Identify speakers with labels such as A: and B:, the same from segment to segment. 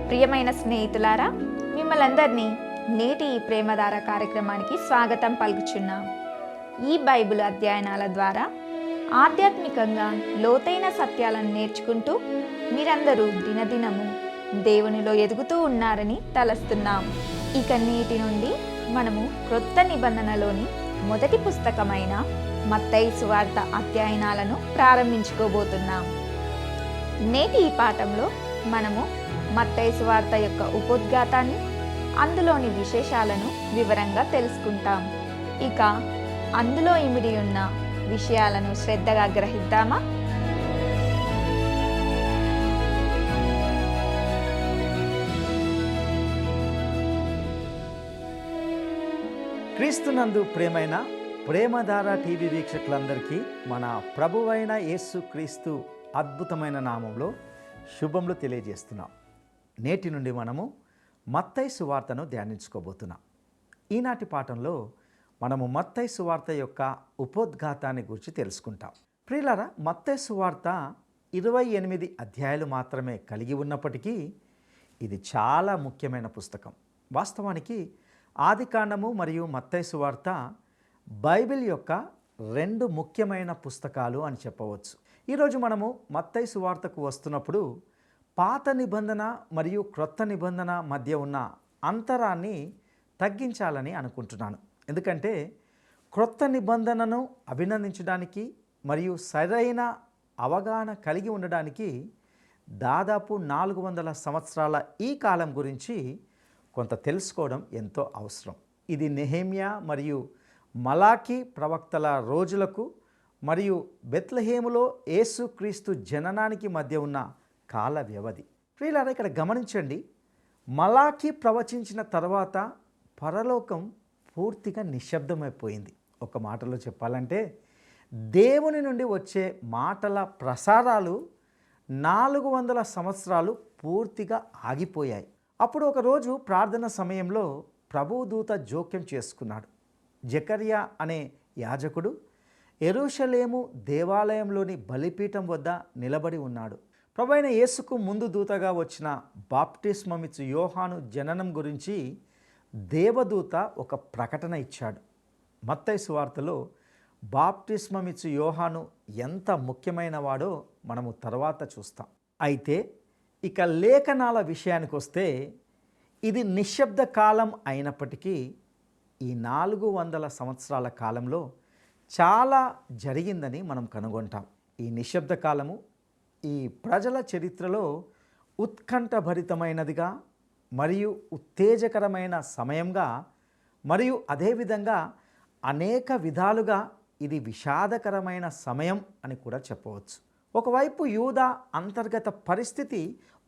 A: ప్రియమైన స్నేహితులారా, మిమ్మల్ందరినీ నేటి ఈ ప్రేమధార కార్యక్రమానికి స్వాగతం పలుకుచున్నాం. ఈ బైబిల్ అధ్యయనాల ద్వారా ఆధ్యాత్మికంగా లోతైన సత్యాలను నేర్చుకుంటూ మీరందరూ దినదినము దేవునిలో ఎదుగుతూ ఉన్నారని తలస్తున్నాం. ఇక నేటి నుండి మనము క్రొత్త నిబంధనలోని మొదటి పుస్తకమైన మత్తయి సువార్త అధ్యయనాలను ప్రారంభించుకోబోతున్నాం. నేటి ఈ పాఠంలో మనము మత్తయి సువార్త యొక్క ఉపోద్ఘాతాన్ని, అందులోని విశేషాలను వివరంగా తెలుసుకుంటాం. ఇక అందులో ఇమిడి ఉన్న విషయాలను శ్రద్ధగా గ్రహిద్దామా?
B: క్రీస్తునందు ప్రేమైన ప్రేమధార టీవీ వీక్షకులందరికీ మన ప్రభువైన యేసు క్రీస్తు అద్భుతమైన నామంలో శుభములు తెలియజేస్తున్నాం. నేటి నుండి మనము మత్తయి సువార్తను ధ్యానించుకోబోతున్నాం. ఈనాటి పాఠంలో మనము మత్తయి సువార్త యొక్క ఉపోద్ఘాతాన్ని గురించి తెలుసుకుంటాం. ప్రియులారా, మత్తయి సువార్త 28 అధ్యాయాలు మాత్రమే కలిగి ఉన్నప్పటికీ ఇది చాలా ముఖ్యమైన పుస్తకం. వాస్తవానికి ఆదికాండము మరియు మత్తయి సువార్త బైబిల్ యొక్క 2 ముఖ్యమైన పుస్తకాలు అని చెప్పవచ్చు. ఈరోజు మనము మత్తయి సువార్తకు వస్తున్నప్పుడు పాత నిబంధన మరియు క్రొత్త నిబంధన మధ్య ఉన్న అంతరాన్ని తగ్గించాలని అనుకుంటున్నాను. ఎందుకంటే క్రొత్త నిబంధనను అభినందించడానికి మరియు సరైన అవగాహన కలిగి ఉండడానికి దాదాపు 400 సంవత్సరాల ఈ కాలం గురించి కొంత తెలుసుకోవడం ఎంతో అవసరం. ఇది నెహెమ్యా మరియు మలాకీ ప్రవక్తల రోజులకు మరియు బెత్లెహేములో యేసుక్రీస్తు జననానికి మధ్య ఉన్న కాల వ్యవధి. ప్రియులారా, ఇక్కడ గమనించండి, మలాకీ ప్రవచించిన తర్వాత పరలోకం పూర్తిగా నిశ్శబ్దమైపోయింది. ఒక మాటలో చెప్పాలంటే దేవుని నుండి వచ్చే మాటల ప్రసారాలు 400 సంవత్సరాలు పూర్తిగా ఆగిపోయాయి. అప్పుడు ఒకరోజు ప్రార్థన సమయంలో ప్రభుదూత జోక్యం చేసుకున్నాడు. జకర్యా అనే యాజకుడు యెరూషలేము దేవాలయంలోని బలిపీఠం వద్ద నిలబడి ఉన్నాడు. ప్రభువైన యేసుకు ముందు దూతగా వచ్చిన బాప్టిస్మమిచ్చు యోహాను జననం గురించి దేవదూత ఒక ప్రకటన ఇచ్చాడు. మత్తయి సువార్తలో బాప్టిస్మమిచ్చు యోహాను ఎంత ముఖ్యమైన వాడో మనము తర్వాత చూస్తాం. అయితే ఇక లేఖనాల విషయానికి వస్తే ఇది నిశ్శబ్ద కాలం అయినప్పటికీ ఈ 400 సంవత్సరాల కాలంలో చాలా జరిగిందని మనం కనుగొంటాం. ఈ నిశ్శబ్ద కాలము ఈ ప్రజల చరిత్రలో ఉత్కంఠభరితమైనదిగా మరియు ఉత్తేజకరమైన సమయంగా మరియు అదేవిధంగా అనేక విధాలుగా ఇది విషాదకరమైన సమయం అని కూడా చెప్పవచ్చు. ఒకవైపు యూదా అంతర్గత పరిస్థితి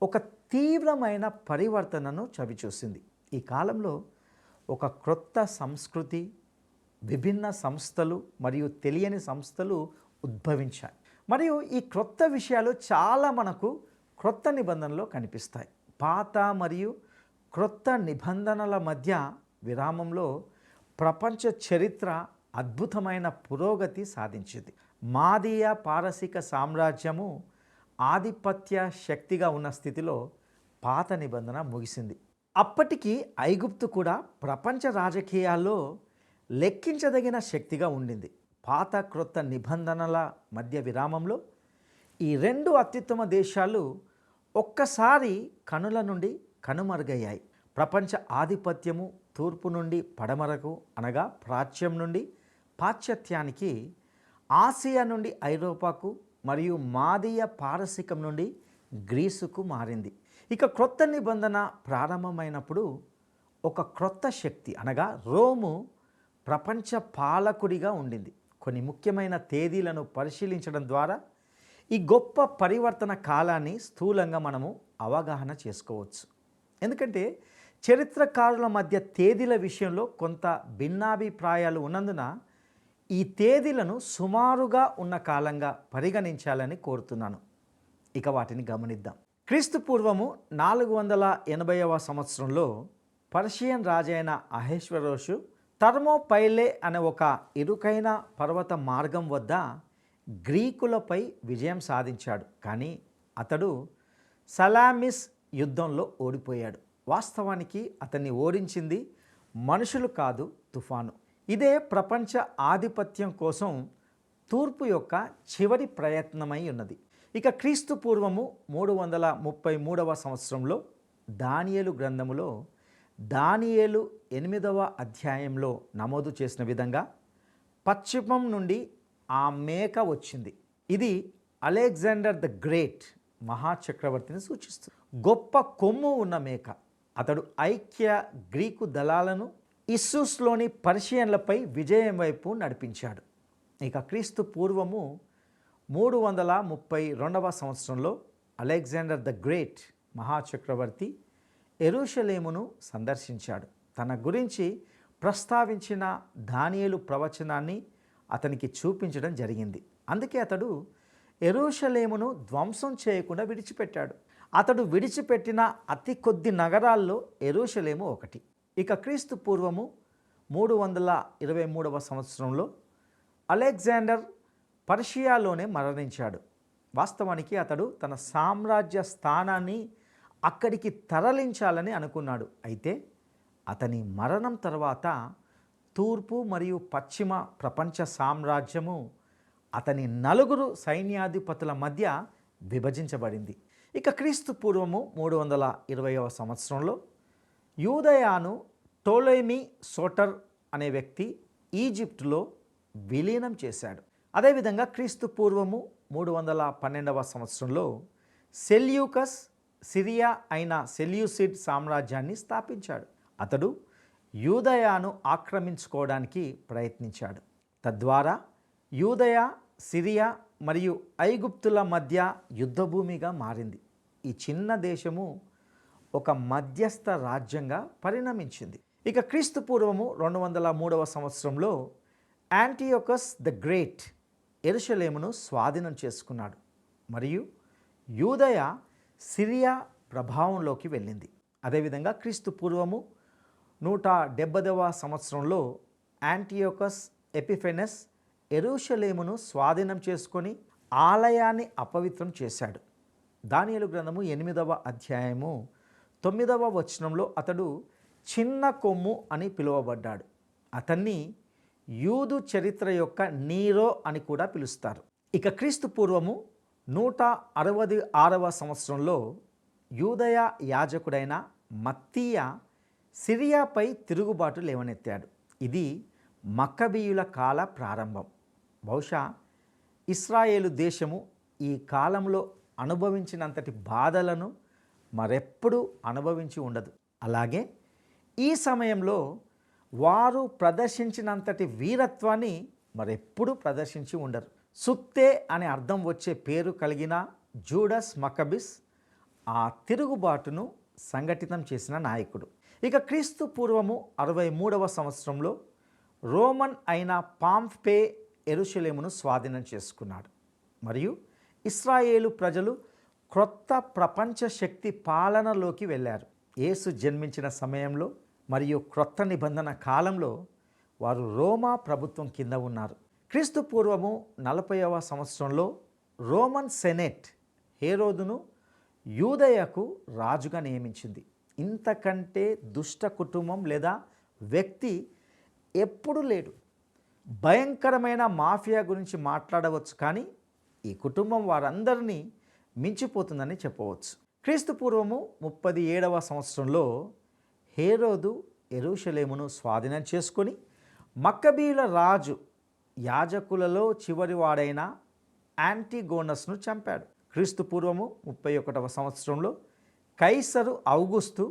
B: ఒక తీవ్రమైన పరివర్తనను చవిచూసింది. ఈ కాలంలో ఒక క్రొత్త సంస్కృతి, విభిన్న సంస్థలు మరియు తెలియని సంస్థలు ఉద్భవించాయి. మరియు ఈ క్రొత్త విషయాలు చాలా మనకు క్రొత్త నిబంధనలో కనిపిస్తాయి. పాత మరియు క్రొత్త నిబంధనల మధ్య విరామంలో ప్రపంచ చరిత్ర అద్భుతమైన పురోగతి సాధించింది. మాదీయ పారసీక సామ్రాజ్యము ఆధిపత్య శక్తిగా ఉన్న స్థితిలో పాత నిబంధన ముగిసింది. అప్పటికి ఐగుప్తు కూడా ప్రపంచ రాజకీయాల్లో లెక్కించదగిన శక్తిగా ఉండింది. పాత క్రొత్త నిబంధనల మధ్య విరామంలో ఈ 2 అత్యుత్తమ దేశాలు ఒక్కసారి కనుల నుండి కనుమరుగయ్యాయి. ప్రపంచ ఆధిపత్యము తూర్పు నుండి పడమరకు, అనగా ప్రాచ్యం నుండి పాశ్చాత్యానికి, ఆసియా నుండి ఐరోపాకు మరియు మాదీయ పారసీకం నుండి గ్రీసుకు మారింది. ఇక క్రొత్త నిబంధన ప్రారంభమైనప్పుడు ఒక క్రొత్త శక్తి అనగా రోము ప్రపంచ పాలకుడిగా ఉండింది. కొన్ని ముఖ్యమైన తేదీలను పరిశీలించడం ద్వారా ఈ గొప్ప పరివర్తన కాలాన్ని స్థూలంగా మనము అవగాహన చేసుకోవచ్చు. ఎందుకంటే చరిత్రకారుల మధ్య తేదీల విషయంలో కొంత భిన్నాభిప్రాయాలు ఉన్నందున ఈ తేదీలను సుమారుగా ఉన్న కాలంగా పరిగణించాలని కోరుతున్నాను. ఇక వాటిని గమనిద్దాం. క్రీస్తు పూర్వము 480వ సంవత్సరంలో పర్షియన్ రాజైన అహేశ్వరోషు థర్మోపైలే అనే ఒక ఇరుకైన పర్వత మార్గం వద్ద గ్రీకులపై విజయం సాధించాడు. కానీ అతడు సలామిస్ యుద్ధంలో ఓడిపోయాడు. వాస్తవానికి అతన్ని ఓడించింది మనుషులు కాదు, తుఫాను. ఇదే ప్రపంచ ఆధిపత్యం కోసం తూర్పు యొక్క చివరి ప్రయత్నమై ఉన్నది. ఇక క్రీస్తు పూర్వము 333వ సంవత్సరంలో దానియేలు గ్రంథములో దానియేలు 8వ అధ్యాయంలో నమోదు చేసిన విధంగా పశ్చిమం నుండి ఆ మేక వచ్చింది. ఇది అలెగ్జాండర్ ద గ్రేట్ మహాచక్రవర్తిని సూచిస్తుంది. గొప్ప కొమ్ము ఉన్న మేక. అతడు ఐక్య గ్రీకు దళాలను ఇస్సూస్లోని పర్షియన్లపై విజయం వైపు నడిపించాడు. ఇక క్రీస్తు పూర్వము 332వ సంవత్సరంలో అలెగ్జాండర్ ద గ్రేట్ మహాచక్రవర్తి యెరూషలేమును సందర్శించాడు. తన గురించి ప్రస్తావించిన దానియేలు ప్రవచనాన్ని అతనికి చూపించడం జరిగింది. అందుకే అతడు యెరూషలేమును ధ్వంసం చేయకుండా విడిచిపెట్టాడు. అతడు విడిచిపెట్టిన అతి కొద్ది నగరాల్లో యెరూషలేము ఒకటి. ఇక క్రీస్తు పూర్వము 323వ సంవత్సరంలో అలెగ్జాండర్ పర్షియాలోనే మరణించాడు. వాస్తవానికి అతడు తన సామ్రాజ్య స్థానాన్ని అక్కడికి తరలించాలని అనుకున్నాడు. అయితే అతని మరణం తర్వాత తూర్పు మరియు పశ్చిమ ప్రపంచ సామ్రాజ్యము అతని 4 సైన్యాధిపతుల మధ్య విభజించబడింది. ఇక క్రీస్తు పూర్వము 320వ సంవత్సరంలో యూదయాను టోలెమీ సోటర్ అనే వ్యక్తి ఈజిప్టులో విలీనం చేశాడు. అదేవిధంగా క్రీస్తు పూర్వము 312వ సంవత్సరంలో సెల్యూకస్ సిరియా అయిన సెల్యూసిడ్ సామ్రాజ్యాన్ని స్థాపించాడు. అతడు యూదయాను ఆక్రమించుకోవడానికి ప్రయత్నించాడు. తద్వారా యూదయ, సిరియా మరియు ఐగుప్తుల మధ్య యుద్ధభూమిగా మారింది. ఈ చిన్న దేశము ఒక మధ్యస్థ రాజ్యంగా పరిణమించింది. ఇక క్రీస్తు పూర్వము 203వ సంవత్సరంలో యాంటియోకస్ ద గ్రేట్ యెరూషలేమును స్వాధీనం చేసుకున్నాడు మరియు యూదయ, సిరియా ప్రభావంలోకి వెళ్ళింది. అదేవిధంగా క్రీస్తు పూర్వము 170వ సంవత్సరంలో యాంటియోకస్ ఎపిఫెనస్ యెరూషలేమును స్వాధీనం చేసుకొని ఆలయాన్ని అపవిత్రం చేశాడు. దానియేలు గ్రంథము 8వ అధ్యాయము 9వ వచనంలో అతడు చిన్న కొమ్ము అని పిలువబడ్డాడు. అతన్ని యూదు చరిత్ర యొక్క నీరో అని కూడా పిలుస్తారు. ఇక క్రీస్తు పూర్వము 166వ సంవత్సరంలో యూదయ యాజకుడైన మత్తీయ సిరియాపై తిరుగుబాటు లేవనెత్తాడు. ఇది మక్కబీయుల కాల ప్రారంభం. బహుశా ఇస్రాయేలు దేశము ఈ కాలంలో అనుభవించినంతటి బాధలను మరెప్పుడు అనుభవించి ఉండదు. అలాగే ఈ సమయంలో వారు ప్రదర్శించినంతటి వీరత్వాన్ని మరెప్పుడు ప్రదర్శించి ఉండరు. సుక్తే అనే అర్థం వచ్చే పేరు కలిగిన జూడస్ మక్కబిస్ ఆ తిరుగుబాటును సంఘటితం చేసిన నాయకుడు. ఇక క్రీస్తు పూర్వము 63వ సంవత్సరంలో రోమన్ అయిన పాంఫే యెరూషలేమును స్వాధీనం చేసుకున్నాడు మరియు ఇస్రాయేలు ప్రజలు క్రొత్త ప్రపంచ శక్తి పాలనలోకి వెళ్ళారు. యేసు జన్మించిన సమయంలో మరియు క్రొత్త నిబంధన కాలంలో వారు రోమా ప్రభుత్వం కింద ఉన్నారు. క్రీస్తు పూర్వము 40వ సంవత్సరంలో రోమన్ సెనేట్ హేరోదును యూదయకు రాజుగా నియమించింది. ఇంతకంటే దుష్ట కుటుంబం లేదా వ్యక్తి ఎప్పుడూ లేడు. భయంకరమైన మాఫియా గురించి మాట్లాడవచ్చు, కానీ ఈ కుటుంబం వారందరినీ మించిపోతుందని చెప్పవచ్చు. క్రీస్తు పూర్వము 37వ సంవత్సరంలో హేరోదు యెరూషలేమును స్వాధీనం చేసుకొని మక్కబీయుల రాజు యాజకులలో చివరివాడైన యాంటిగోనస్ను చంపాడు. క్రీస్తు పూర్వము 31వ సంవత్సరంలో కైసరు ఔగుస్తు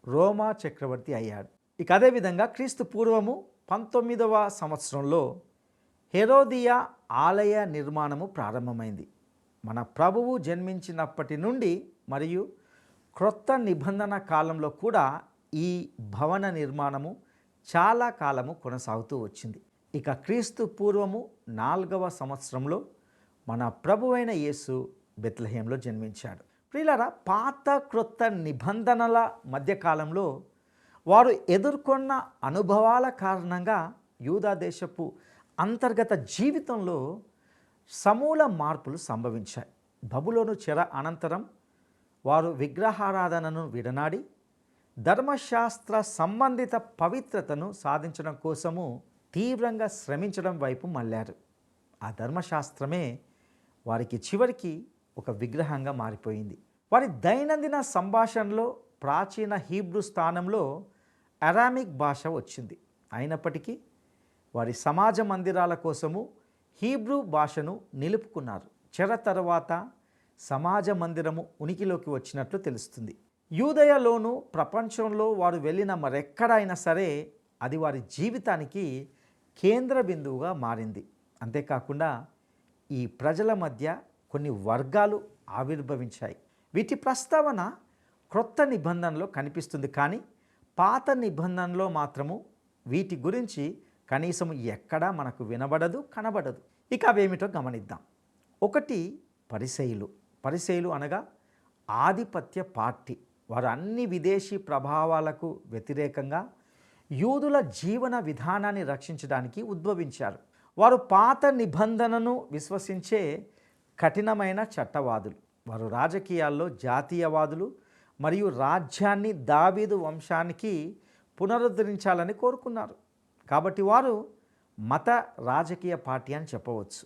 B: రోమా చక్రవర్తి అయ్యాడు. ఇక అదేవిధంగా క్రీస్తు పూర్వము 19వ సంవత్సరంలో హెరోదియా ఆలయ నిర్మాణము ప్రారంభమైంది. మన ప్రభువు జన్మించినప్పటి నుండి మరియు క్రొత్త నిబంధన కాలంలో కూడా ఈ భవన నిర్మాణము చాలా కాలము కొనసాగుతూ వచ్చింది. ఇక క్రీస్తు పూర్వము 4వ సంవత్సరంలో మన ప్రభువైన యేసు బెత్లెహేంలో జన్మించాడు. ప్రియులారా, పాత క్రొత్త నిబంధనల మధ్యకాలంలో వారు ఎదుర్కొన్న అనుభవాల కారణంగా యూదా దేశపు అంతర్గత జీవితంలో సమూల మార్పులు సంభవించాయి. బబులోను చెర అనంతరం వారు విగ్రహారాధనను విడనాడి ధర్మశాస్త్ర సంబంధిత పవిత్రతను సాధించడం కోసము తీవ్రంగా శ్రమించడం వైపు మళ్ళారు. ఆ ధర్మశాస్త్రమే వారికి చివరికి ఒక విగ్రహంగా మారిపోయింది. వారి దైనందిన సంభాషణలో ప్రాచీన హీబ్రూ స్థానంలో అరామిక్ భాష వచ్చింది. అయినప్పటికీ వారి సమాజ మందిరాల కోసము హీబ్రూ భాషను నిలుపుకున్నారు. చెర తర్వాత సమాజ మందిరము ఉనికిలోకి వచ్చినట్లు తెలుస్తుంది. యూదయలోను ప్రపంచంలో వారు వెళ్ళిన మరెక్కడైనా సరే అది వారి జీవితానికి కేంద్ర బిందువుగా మారింది. అంతేకాకుండా ఈ ప్రజల మధ్య కొన్ని వర్గాలు ఆవిర్భవించాయి. వీటి ప్రస్తావన క్రొత్త నిబంధనలో కనిపిస్తుంది, కానీ పాత నిబంధనలో మాత్రము వీటి గురించి కనీసం ఎక్కడా మనకు వినబడదు, కనబడదు. ఇక అవేమిటో గమనిద్దాం. ఒకటి, పరిసయ్యులు అనగా ఆధిపత్య పార్టీ. వారు అన్ని విదేశీ ప్రభావాలకు వ్యతిరేకంగా యూదుల జీవన విధానాన్ని రక్షించడానికి ఉద్భవించారు. వారు పాత నిబంధనను విశ్వసించే కఠినమైన చట్టవాదులు. వారు రాజకీయాల్లో జాతీయవాదులు మరియు రాజ్యాన్ని దావీదు వంశానికి పునరుద్ధరించాలని కోరుకున్నారు. కాబట్టి వారు మత రాజకీయ పార్టీ అని చెప్పవచ్చు.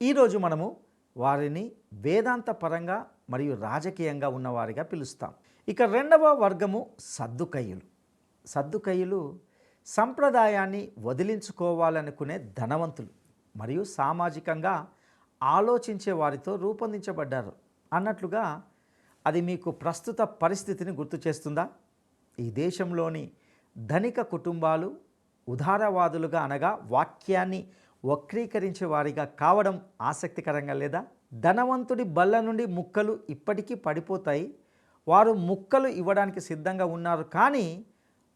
B: ఈరోజు మనము వారిని వేదాంత పరంగా మరియు రాజకీయంగా ఉన్నవారిగా పిలుస్తాం. ఇక రెండవ వర్గము సద్దుకయ్యులు సంప్రదాయాన్ని వదిలించుకోవాలనుకునే ధనవంతులు మరియు సామాజికంగా ఆలోచించే వారితో రూపొందించబడ్డారు అన్నట్లుగా. అది మీకు ప్రస్తుత పరిస్థితిని గుర్తు చేస్తుందా? ఈ దేశంలోని ధనిక కుటుంబాలు ఉదారవాదులుగా అనగా వాక్యాన్ని వక్రీకరించే వారిగా కావడం ఆసక్తికరంగా లేదా? ధనవంతుడి బల్ల నుండి ముక్కలు ఇప్పటికీ పడిపోతాయి. వారు ముక్కలు ఇవ్వడానికి సిద్ధంగా ఉన్నారు, కానీ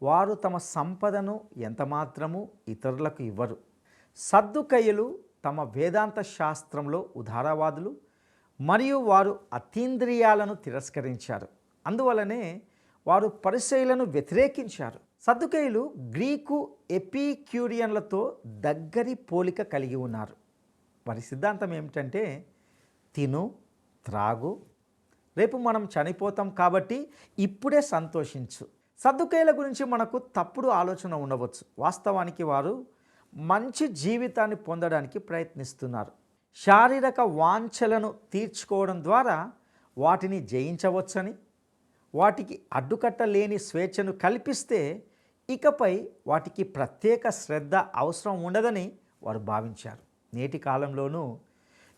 B: వారు తమ సంపదను ఎంతమాత్రము ఇతరులకు ఇవ్వరు. సద్దుకయ్యులు తమ వేదాంత శాస్త్రంలో ఉదారవాదులు మరియు వారు అతీంద్రియాలను తిరస్కరించారు. అందువలనే వారు పరిసయ్యులను వ్యతిరేకించారు. సద్దుకయ్యులు గ్రీకు ఎపిక్యూరియన్లతో దగ్గరి పోలిక కలిగి ఉన్నారు. వారి సిద్ధాంతం ఏమిటంటే తిను, త్రాగు, రేపు మనం చనిపోతాం కాబట్టి ఇప్పుడే సంతోషించు. సద్దుకయ్యుల గురించి మనకు తప్పుడు ఆలోచన ఉండవచ్చు. వాస్తవానికి వారు మంచి జీవితాన్ని పొందడానికి ప్రయత్నిస్తున్నారు. శారీరక వాంఛలను తీర్చుకోవడం ద్వారా వాటిని జయించవచ్చని, వాటికి అడ్డుకట్ట లేని స్వేచ్ఛను కల్పిస్తే ఇకపై వాటికి ప్రత్యేక శ్రద్ధ అవసరం ఉండదని వారు భావించారు. నేటి కాలంలోనూ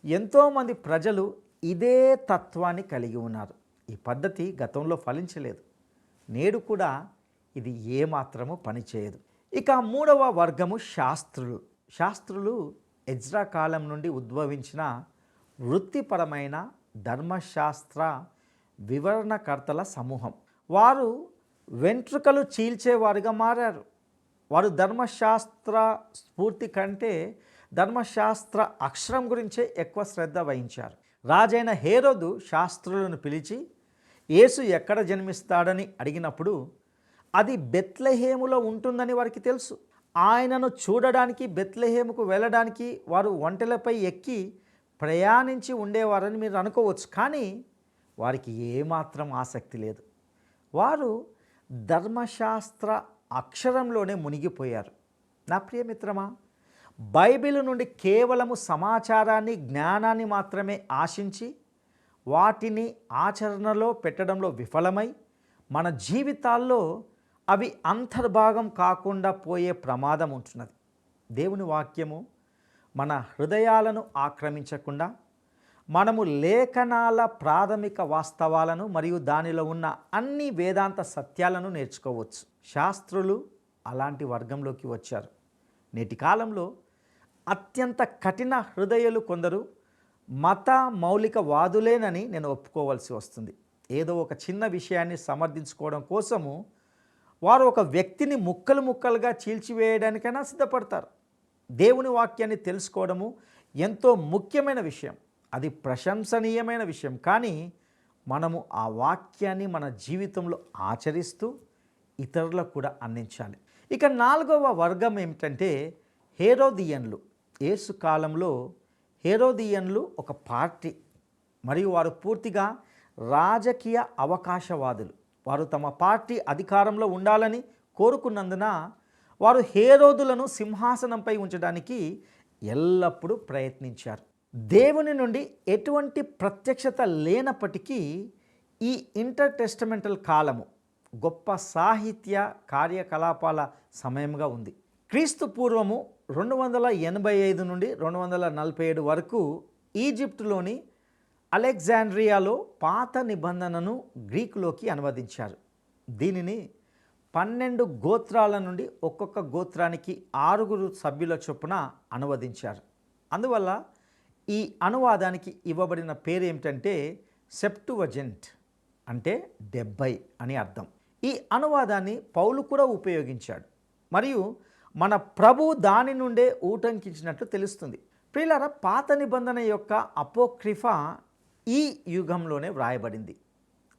B: ఎంతోమంది ప్రజలు ఇదే తత్వాన్ని కలిగి ఉన్నారు. ఈ పద్ధతి గతంలో ఫలించలేదు, నేడు కూడా ఇది ఏమాత్రము పనిచేయదు. ఇక మూడవ వర్గము శాస్త్రులు ఎజ్రా కాలం నుండి ఉద్భవించిన వృత్తిపరమైన ధర్మశాస్త్ర వివరణకర్తల సమూహం. వారు వెంట్రుకలు చీల్చేవారుగా మారారు. వారు ధర్మశాస్త్ర స్ఫూర్తి కంటే ధర్మశాస్త్ర అక్షరం గురించే ఎక్కువ శ్రద్ధ వహించారు. రాజైన హేరోదు శాస్త్రులను పిలిచి యేసు ఎక్కడ జన్మిస్తాడని అడిగినప్పుడు అది బెత్లెహేములో ఉంటుందని వారికి తెలుసు. ఆయనను చూడడానికి బెత్లెహేముకు వెళ్ళడానికి వారు ఒంటెలపై ఎక్కి ప్రయాణించి ఉండేవారని మీరు అనుకోవచ్చు, కానీ వారికి ఏమాత్రం ఆసక్తి లేదు. వారు ధర్మశాస్త్ర అక్షరంలోనే మునిగిపోయారు. నా ప్రియమిత్రమా, బైబిల్ నుండి కేవలము సమాచారాన్ని, జ్ఞానాన్ని మాత్రమే ఆశించి వాటిని ఆచరణలో పెట్టడంలో విఫలమై మన జీవితాల్లో అవి అంతర్భాగం కాకుండా పోయే ప్రమాదం ఉంటున్నది. దేవుని వాక్యము మన హృదయాలను ఆక్రమించకుండా మనము లేఖనాల ప్రాథమిక వాస్తవాలను మరియు దానిలో ఉన్న అన్ని వేదాంత సత్యాలను నేర్చుకోవచ్చు. శాస్త్రులు అలాంటి వర్గంలోకి వచ్చారు. నేటి కాలంలో అత్యంత కఠిన హృదయాలు కొందరు మత మౌలికవాదులేనని నేను ఒప్పుకోవాల్సి వస్తుంది. ఏదో ఒక చిన్న విషయాన్ని సమర్థించుకోవడం కోసము వారు ఒక వ్యక్తిని ముక్కలు ముక్కలుగా చీల్చివేయడానికైనా సిద్ధపడతారు. దేవుని వాక్యాన్ని తెలుసుకోవడము ఎంతో ముఖ్యమైన విషయం, అది ప్రశంసనీయమైన విషయం. కానీ మనము ఆ వాక్యాన్ని మన జీవితంలో ఆచరిస్తూ ఇతరులకు కూడా అందించాలి. ఇక నాలుగవ వర్గం ఏమిటంటే హేరోదియన్లు. యేసు కాలంలో హేరోదియన్లు ఒక పార్టీ మరియు వారు పూర్తిగా రాజకీయ అవకాశవాదులు. వారు తమ పార్టీ అధికారంలో ఉండాలని కోరుకున్నందున వారు హేరోదులను సింహాసనంపై ఉంచడానికి ఎల్లప్పుడూ ప్రయత్నించారు. దేవుని నుండి ఎటువంటి ప్రత్యక్షత లేనప్పటికీ ఈ ఇంటర్ టెస్టమెంటల్ కాలము గొప్ప సాహిత్య కార్యకలాపాల సమయంగా ఉంది. క్రీస్తు పూర్వము 285 నుండి 247 వరకు ఈజిప్టులోని అలెగ్జాండ్రియాలో పాత నిబంధనను గ్రీకులోకి అనువదించారు. దీనిని 12 గోత్రాల నుండి ఒక్కొక్క గోత్రానికి 6 సభ్యుల చొప్పున అనువదించారు. అందువల్ల ఈ అనువాదానికి ఇవ్వబడిన పేరు ఏమిటంటే సెప్టువజెంట్, అంటే 70 అని అర్థం. ఈ అనువాదాన్ని పౌలు కూడా ఉపయోగించాడు మరియు మన ప్రభు దాని నుండే ఊటంకించినట్లు తెలుస్తుంది. ప్రియులారా, పాత నిబంధన యొక్క అపోక్రిఫా ఈ యుగంలోనే వ్రాయబడింది.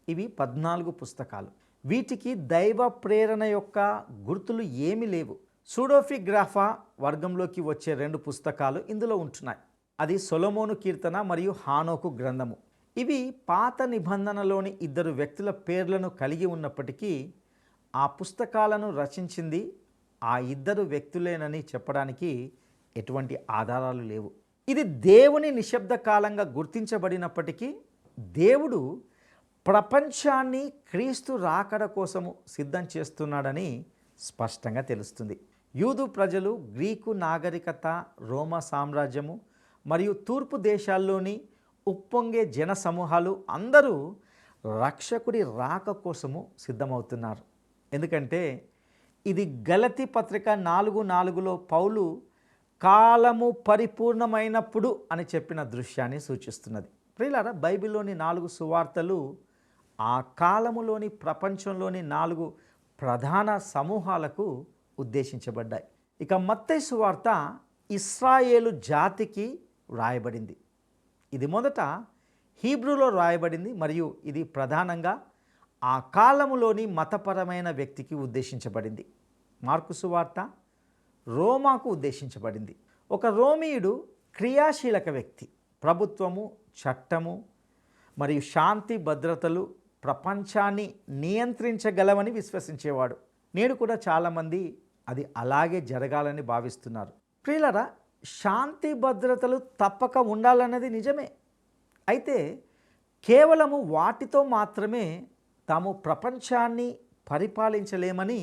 B: ఇవి 14 పుస్తకాలు. వీటికి దైవ ప్రేరణ యొక్క గుర్తులు ఏమీ లేవు. సూడోఫిగ్రాఫా వర్గంలోకి వచ్చే 2 పుస్తకాలు ఇందులో ఉంటున్నాయి. అది సొలొమోను కీర్తన మరియు హానోకు గ్రంథము. ఇవి పాత నిబంధనలోని 2 వ్యక్తుల పేర్లను కలిగి ఉన్నప్పటికీ ఆ పుస్తకాలను రచించింది ఆ 2 వ్యక్తులేనని చెప్పడానికి ఎటువంటి ఆధారాలు లేవు. ఇది దేవుని నిశ్శబ్ద కాలంగా గుర్తించబడినప్పటికీ దేవుడు ప్రపంచాన్ని క్రీస్తు రాకడ కోసము సిద్ధం చేస్తున్నాడని స్పష్టంగా తెలుస్తుంది. యూదు ప్రజలు, గ్రీకు నాగరికత, రోమా సామ్రాజ్యము మరియు తూర్పు దేశాల్లోని ఉప్పొంగే జన సమూహాలు అందరూ రక్షకుడి రాక కోసము సిద్ధమవుతున్నారు. ఎందుకంటే ఇది గలతీ పత్రిక 4:4లో పౌలు కాలము పరిపూర్ణమైనప్పుడు అని చెప్పిన దృశ్యాన్ని సూచిస్తున్నది. ప్రియులారా, బైబిల్లోని 4 సువార్తలు ఆ కాలములోని ప్రపంచంలోని 4 ప్రధాన సమూహాలకు ఉద్దేశించబడ్డాయి. ఇక మత్తయి సువార్త ఇశ్రాయేలు జాతికి వ్రాయబడింది. ఇది మొదట హీబ్రూలో వ్రాయబడింది మరియు ఇది ప్రధానంగా ఆ కాలములోని మతపరమైన వ్యక్తికి ఉద్దేశించబడింది. మార్కు సువార్త రోమాకు ఉద్దేశించబడింది. ఒక రోమీయుడు క్రియాశీలక వ్యక్తి. ప్రభుత్వము, చట్టము మరియు శాంతి భద్రతలు ప్రపంచాన్ని నియంత్రించగలవని విశ్వసించేవాడు. నేడు కూడా చాలామంది అది అలాగే జరగాలని భావిస్తున్నారు. ప్రియులారా, శాంతి భద్రతలు తప్పక ఉండాలన్నది నిజమే. అయితే కేవలము వాటితో మాత్రమే తాము ప్రపంచాన్ని పరిపాలించలేమని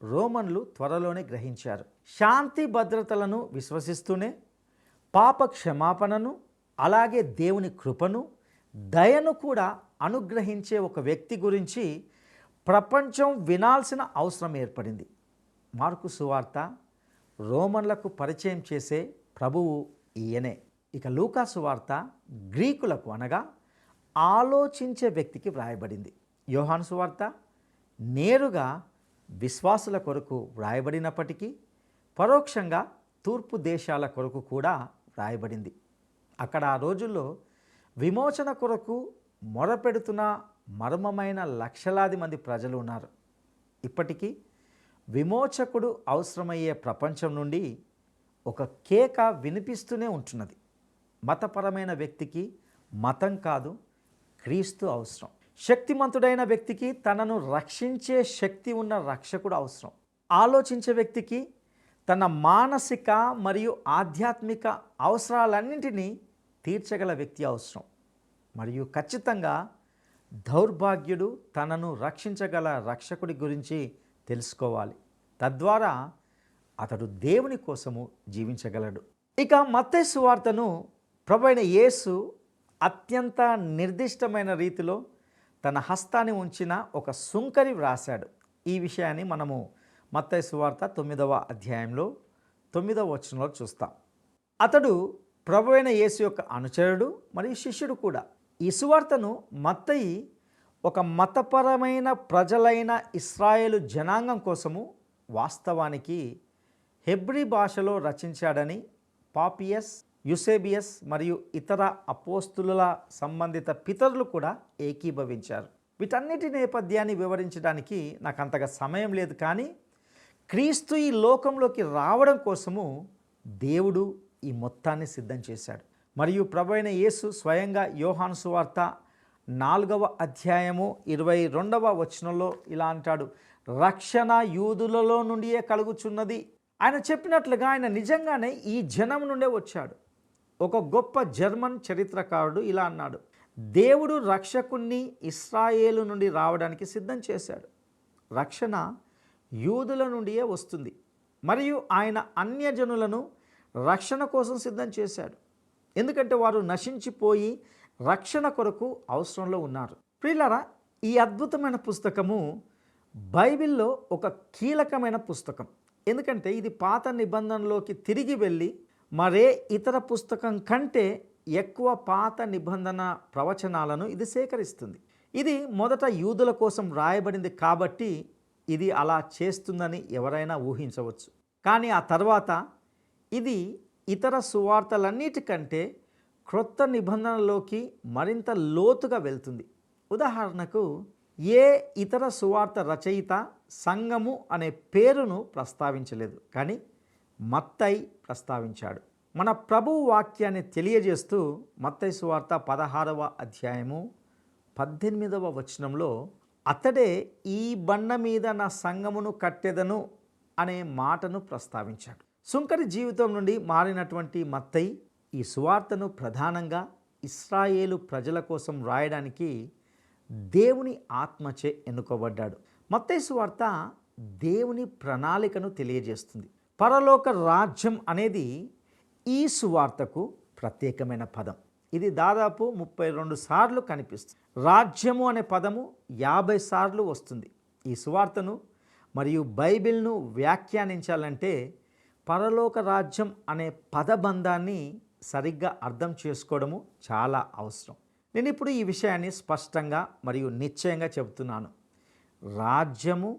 B: రోమన్లు త్వరలోనే గ్రహించారు. శాంతి భద్రతలను విశ్వసిస్తూనే పాప క్షమాపణను, అలాగే దేవుని కృపను, దయను కూడా అనుగ్రహించే ఒక వ్యక్తి గురించి ప్రపంచం వినాల్సిన అవసరం ఏర్పడింది. మార్కు సువార్త రోమన్లకు పరిచయం చేసే ప్రభువు ఈయనే. ఇక లూకా సువార్త గ్రీకులకు అనగా ఆలోచించే వ్యక్తికి వ్రాయబడింది. యోహాను సువార్త నేరుగా విశ్వాసుల కొరకు వ్రాయబడినప్పటికీ పరోక్షంగా తూర్పు దేశాల కొరకు కూడా వ్రాయబడింది. అక్కడ ఆ రోజుల్లో విమోచన కొరకు మొరపెడుతున్న మర్మమైన లక్షలాది మంది ప్రజలు ఉన్నారు. ఇప్పటికీ విమోచకుడు అవసరమయ్యే ప్రపంచం నుండి ఒక కేక వినిపిస్తూనే ఉంటున్నది. మతపరమైన వ్యక్తికి మతం కాదు, క్రీస్తు అవసరం. శక్తిమంతుడైన వ్యక్తికి తనను రక్షించే శక్తి ఉన్న రక్షకుడు అవసరం. ఆలోచించే వ్యక్తికి తన మానసిక మరియు ఆధ్యాత్మిక అవసరాలన్నింటినీ తీర్చగల వ్యక్తి అవసరం. మరియు ఖచ్చితంగా దౌర్భాగ్యుడు తనను రక్షించగల రక్షకుడి గురించి తెలుసుకోవాలి. తద్వారా అతడు దేవుని కోసము జీవించగలడు. ఇక మత్తయి సువార్తను ప్రభువైన యేసు అత్యంత నిర్దిష్టమైన రీతిలో తన హస్తాన్ని ఉంచిన ఒక సుంకరి వ్రాశాడు. ఈ విషయాన్ని మనము మత్తయి సువార్త 9వ అధ్యాయంలో 9వ వచనంలో చూస్తాం. అతడు ప్రభువైన యేసు యొక్క అనుచరుడు మరియు శిష్యుడు కూడా. ఈ సువార్తను మత్తయి ఒక మతపరమైన ప్రజలైన ఇశ్రాయేలు జనాంగం కోసము వాస్తవానికి హెబ్రీ భాషలో రచించాడని పాపియస్, యుసేబియస్ మరియు ఇతర అపోస్తుల సంబంధిత పితరులు కూడా ఏకీభవించారు. వీటన్నిటి నేపథ్యాన్ని వివరించడానికి నాకు అంతగా సమయం లేదు, కానీ క్రీస్తు ఈ లోకంలోకి రావడం కోసము దేవుడు ఈ మొత్తాన్ని సిద్ధం చేశాడు. మరియు ప్రభువైన యేసు స్వయంగా యోహాను సువార్త 4వ అధ్యాయము 22వ వచనంలో ఇలా అంటాడు, రక్షణ యూదులలో నుండియే కలుగుచున్నది. ఆయన చెప్పినట్లుగా ఆయన నిజంగానే ఈ జనం నుండే వచ్చాడు. ఒక గొప్ప జర్మన్ చరిత్రకారుడు ఇలా అన్నాడు, దేవుడు రక్షకుణ్ణి ఇశ్రాయేలు నుండి రావడానికి సిద్ధం చేశాడు. రక్షణ యూదుల నుండియే వస్తుంది మరియు ఆయన అన్యజనులను రక్షణ కోసం సిద్ధం చేశాడు. ఎందుకంటే వారు నశించిపోయి రక్షణ కొరకు అవసరంలో ఉన్నారు. ప్రియులారా, ఈ అద్భుతమైన పుస్తకము బైబిల్లో ఒక కీలకమైన పుస్తకం. ఎందుకంటే ఇది పాత నిబంధనలోకి తిరిగి వెళ్ళి మరే ఇతర పుస్తకం కంటే ఎక్కువ పాత నిబంధన ప్రవచనాలను ఇది సేకరిస్తుంది. ఇది మొదట యూదుల కోసం రాయబడింది కాబట్టి ఇది అలా చేస్తుందని ఎవరైనా ఊహించవచ్చు. కానీ ఆ తర్వాత ఇది ఇతర సువార్తలన్నిటికంటే క్రొత్త నిబంధనలోకి మరింత లోతుగా వెళ్తుంది. ఉదాహరణకు ఏ ఇతర సువార్త రచయిత సంఘము అనే పేరును ప్రస్తావించలేదు, కానీ మత్తయి ప్రస్తావించాడు. మన ప్రభువు వాక్యాన్ని తెలియజేస్తూ మత్తయి సువార్త 16వ అధ్యాయము 18వ వచనంలో అతడే ఈ బండ మీద నా సంఘమును కట్టెదను అనే మాటను ప్రస్తావించాడు. సుంకరి జీవితం నుండి మారినటువంటి మత్తయి ఈ సువార్తను ప్రధానంగా ఇశ్రాయేలు ప్రజల కోసం రాయడానికి దేవుని ఆత్మచే ఎన్నుకోబడ్డాడు. మత్తయి సువార్త దేవుని ప్రణాళికను తెలియజేస్తుంది. పరలోక రాజ్యం అనేది ఈ సువార్తకు ప్రత్యేకమైన పదం. ఇది దాదాపు 32 సార్లు కనిపిస్తుంది. రాజ్యము అనే పదము 50 సార్లు వస్తుంది. ఈ సువార్తను మరియు బైబిల్ను వ్యాఖ్యానించాలంటే పరలోక రాజ్యం అనే పదబంధాన్ని సరిగ్గా అర్థం చేసుకోవడము చాలా అవసరం. నేను ఇప్పుడు ఈ విషయాన్ని స్పష్టంగా మరియు నిశ్చయంగా చెబుతున్నాను. రాజ్యము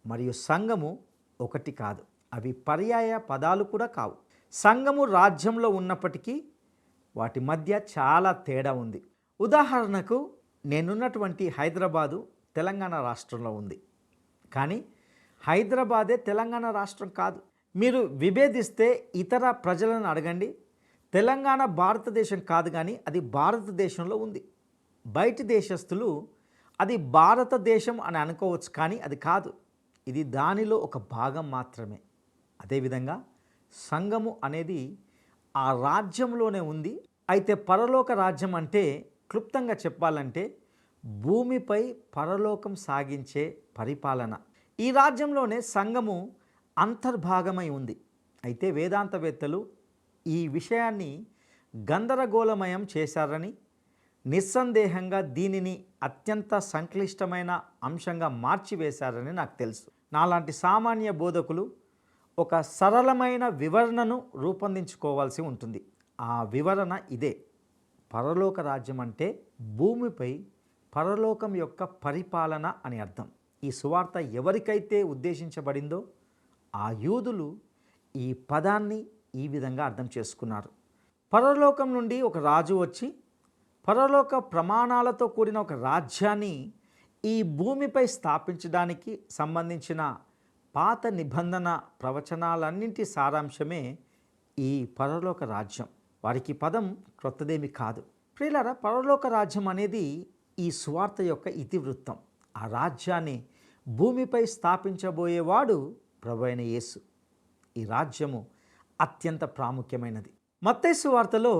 B: మరియు సంఘము ఒకటి కాదు, అవి పర్యాయ పదాలు కూడా కావు. సంఘము రాజ్యంలో ఉన్నప్పటికీ వాటి మధ్య చాలా తేడా ఉంది. ఉదాహరణకు నేనున్నటువంటి హైదరాబాదు తెలంగాణ రాష్ట్రంలో ఉంది, కానీ హైదరాబాదే తెలంగాణ రాష్ట్రం కాదు. మీరు విభేదిస్తే ఇతర ప్రజలను అడగండి, తెలంగాణ భారతదేశం కాదు కానీ అది భారతదేశంలో ఉంది. బయటి దేశస్తులు అది భారతదేశం అని అనుకోవచ్చు, కానీ అది కాదు, ఇది దానిలో ఒక భాగం మాత్రమే. అదేవిధంగా సంఘము అనేది ఆ రాజ్యంలోనే ఉంది. అయితే పరలోక రాజ్యం అంటే క్లుప్తంగా చెప్పాలంటే భూమిపై పరలోకం సాగించే పరిపాలన. ఈ రాజ్యంలోనే సంఘము అంతర్భాగమై ఉంది. అయితే వేదాంతవేత్తలు ఈ విషయాన్ని గందరగోళమయం చేశారని, నిస్సందేహంగా దీనిని అత్యంత సంక్లిష్టమైన అంశంగా మార్చివేశారని నాకు తెలుసు. నాలాంటి సామాన్య బోధకులు ఒక సరళమైన వివరణను రూపొందించుకోవాల్సి ఉంటుంది. ఆ వివరణ ఇదే: పరలోక రాజ్యం అంటే భూమిపై పరలోకం యొక్క పరిపాలన అని అర్థం. ఈ సువార్త ఎవరికైతే ఉద్దేశించబడిందో ఆ యూదులు ఈ పదాన్ని ఈ విధంగా అర్థం చేసుకున్నారు. పరలోకం నుండి ఒక రాజు వచ్చి పరలోక ప్రమాణాలతో కూడిన ఒక రాజ్యాన్ని ఈ భూమిపై స్థాపించడానికి సంబంధించిన పాత నిబంధన ప్రవచనాలన్నింటి సారాంశమే ఈ పరలోక రాజ్యం. వారికి పదం క్రొత్తదేమి కాదు. ప్రియులారా, పరలోక రాజ్యం అనేది ఈ సువార్త యొక్క ఇతివృత్తం. ఆ రాజ్యాన్ని భూమిపై స్థాపించబోయేవాడు ప్రభువైన యేసు. ఈ రాజ్యము అత్యంత ప్రాముఖ్యమైనది. మత్తయి సువార్తలో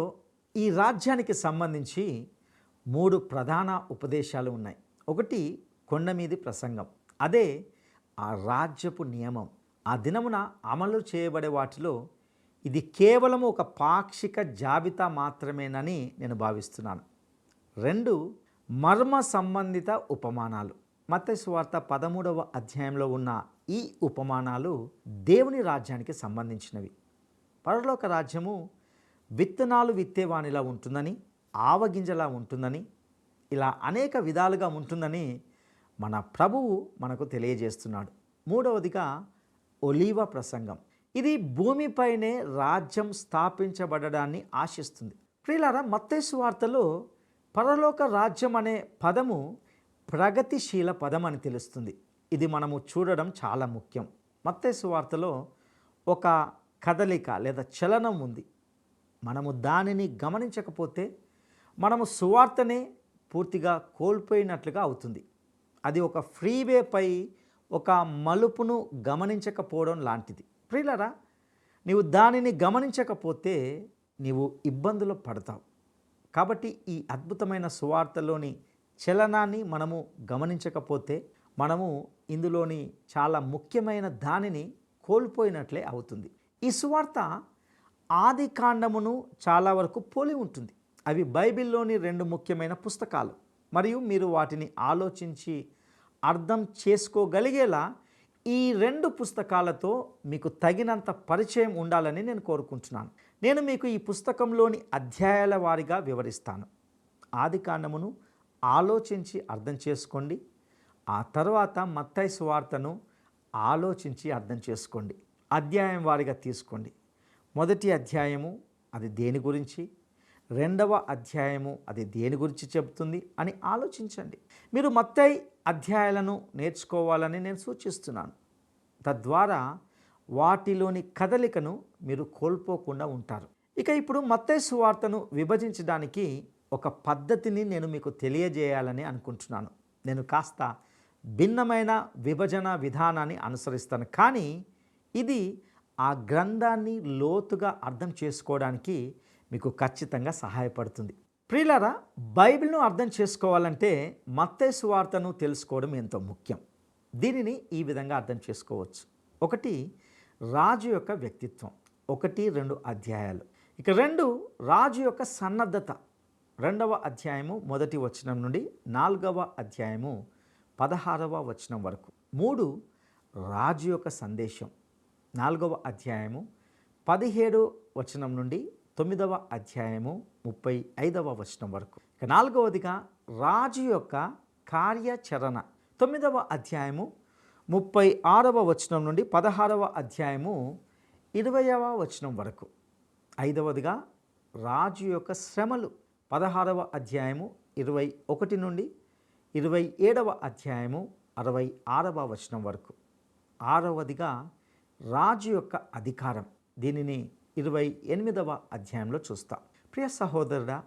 B: ఈ రాజ్యానికి సంబంధించి 3 ప్రధాన ఉపదేశాలు ఉన్నాయి. ఒకటి కొండ మీది ప్రసంగం, అదే ఆ రాజ్యపు నియమం. ఆ దినమున అమలు చేయబడే వాటిలో ఇది కేవలం ఒక పాక్షిక జాబితా మాత్రమేనని నేను భావిస్తున్నాను. 2 మర్మ సంబంధిత ఉపమానాలు. మత్తయి సువార్త 13వ అధ్యాయంలో ఉన్న ఈ ఉపమానాలు దేవుని రాజ్యానికి సంబంధించినవి. పరలోక రాజ్యము విత్తనాలు విత్తేవానిలా ఉంటుందని, ఆవగింజలా ఉంటుందని, ఇలా అనేక విధాలుగా ఉంటుందని మన ప్రభువు మనకు తెలియజేస్తున్నాడు. 3వదిగా ఒలీవ ప్రసంగం. ఇది భూమిపైనే రాజ్యం స్థాపించబడడాన్ని ఆశిస్తుంది. ప్రియులారా, మత్తయి సువార్తలో పరలోక రాజ్యం అనే పదము ప్రగతిశీల పదం అని తెలుస్తుంది. ఇది మనము చూడడం చాలా ముఖ్యం. మత్తయి సువార్తలో ఒక కదలిక లేదా చలనం ఉంది. మనము దానిని గమనించకపోతే మనము సువార్తనే పూర్తిగా కోల్పోయినట్లుగా అవుతుంది. అది ఒక ఫ్రీవేపై ఒక మలుపును గమనించకపోవడం లాంటిది. ప్రియులారా, నీవు దానిని గమనించకపోతే నీవు ఇబ్బందులు పడతావు. కాబట్టి ఈ అద్భుతమైన సువార్తలోని చలనాన్ని మనము గమనించకపోతే మనము ఇందులోని చాలా ముఖ్యమైన దానిని కోల్పోయినట్లే అవుతుంది. ఈ సువార్త ఆది కాండమును చాలా వరకు పోలి ఉంటుంది. అవి బైబిల్లోని 2 ముఖ్యమైన పుస్తకాలు మరియు మీరు వాటిని ఆలోచించి అర్థం చేసుకోగలిగేలా ఈ 2 పుస్తకాలతో మీకు తగినంత పరిచయం ఉండాలని నేను కోరుకుంటున్నాను. నేను మీకు ఈ పుస్తకంలోని అధ్యాయాల వారీగా వివరిస్తాను. ఆది కాండమును ఆలోచించి అర్థం చేసుకోండి. ఆ తర్వాత మత్తయి సువార్తను ఆలోచించి అర్థం చేసుకోండి. అధ్యాయం వారీగా తీసుకోండి. మొదటి అధ్యాయము అది దేని గురించి, 2వ అధ్యాయము అది దేని గురించి చెబుతుంది అని ఆలోచించండి. మీరు మత్తయి అధ్యాయాలను నేర్చుకోవాలని నేను సూచిస్తున్నాను. తద్వారా వాటిలోని కదలికను మీరు కోల్పోకుండా ఉంటారు. ఇక ఇప్పుడు మత్తయి సువార్తను విభజించడానికి ఒక పద్ధతిని నేను మీకు తెలియజేయాలని అనుకుంటున్నాను. నేను కాస్త భిన్నమైన విభజన విధానాన్ని అనుసరిస్తాను, కానీ ఇది ఆ గ్రంథాన్ని లోతుగా అర్థం చేసుకోవడానికి మీకు ఖచ్చితంగా సహాయపడుతుంది. ప్రియులారా, బైబిల్ను అర్థం చేసుకోవాలంటే మత్తయి సువార్తను తెలుసుకోవడం ఎంతో ముఖ్యం. దీనిని ఈ విధంగా అర్థం చేసుకోవచ్చు. 1, రాజు యొక్క వ్యక్తిత్వం. 1, 2 అధ్యాయాలు. ఇక 2, రాజు యొక్క సన్నద్ధత. 2వ అధ్యాయము 1వ వచనం నుండి 4వ అధ్యాయము 16వ వచనం వరకు. 3, రాజు యొక్క సందేశం. 4వ అధ్యాయము 17వ వచనం నుండి 9వ అధ్యాయము 35వ వచనం వరకు. ఇక 4వదిగా రాజు యొక్క కార్యాచరణ. 9వ అధ్యాయము 36వ వచనం నుండి 16వ అధ్యాయము 20వ వచనం వరకు. 5వదిగా రాజు యొక్క శ్రమలు. 16వ అధ్యాయము 21 నుండి 27వ అధ్యాయము 66వ వచనం వరకు. 6వదిగా రాజు యొక్క అధికారం. దీనిని 28వ అధ్యాయంలో చూస్తాం. ప్రియ సహోదరుడా,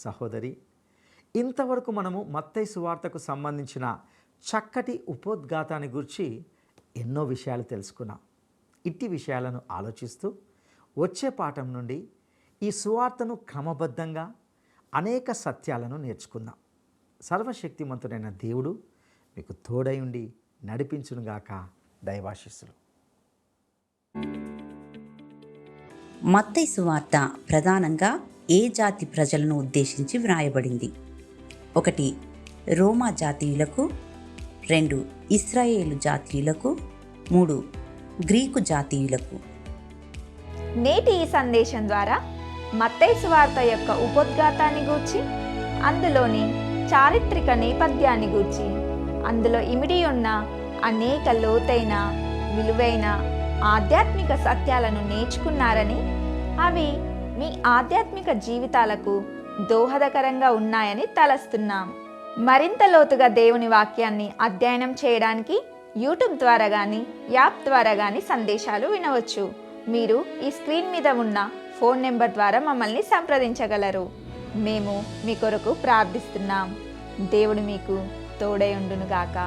B: సహోదరి, ఇంతవరకు మనము మత్తయి సువార్తకు సంబంధించిన చక్కటి ఉపోద్ఘాతాన్ని గురించి ఎన్నో విషయాలు తెలుసుకున్నాం. ఇట్టి విషయాలను ఆలోచిస్తూ వచ్చే పాఠం నుండి ఈ సువార్తను క్రమబద్ధంగా అనేక సత్యాలను నేర్చుకుందాం. సర్వశక్తిమంతుడైన దేవుడు మీకు తోడై ఉండి నడిపించునుగాక. దైవాశీస్సులు.
C: మత్తయి సువార్త ప్రధానంగా ఏ జాతి ప్రజలను ఉద్దేశించి వ్రాయబడింది? 1, రోమా జాతీయులకు. 2, ఇశ్రాయేలు జాతీయులకు. 3, గ్రీకు జాతీయులకు.
A: నేటి ఈ సందేశం ద్వారా మత్తయి సువార్త యొక్క ఉపోద్ఘాతాన్ని గూర్చి, అందులోని చారిత్రక నేపథ్యాన్ని గూర్చి, అందులో ఇమిడి ఉన్న అనేక లోతైన విలువైన ఆధ్యాత్మిక సత్యాలను నేర్చుకున్నారని, అవి మీ ఆధ్యాత్మిక జీవితాలకు దోహదకరంగా ఉన్నాయని తలస్తున్నాం. మరింత లోతుగా దేవుని వాక్యాన్ని అధ్యయనం చేయడానికి యూట్యూబ్ ద్వారా కానీ యాప్ ద్వారా కానీ సందేశాలు వినవచ్చు. మీరు ఈ స్క్రీన్ మీద ఉన్న ఫోన్ నెంబర్ ద్వారా మమ్మల్ని సంప్రదించగలరు. మేము మీ కొరకు ప్రార్థిస్తున్నాం. దేవుడు మీకు తోడై ఉండునుగాక.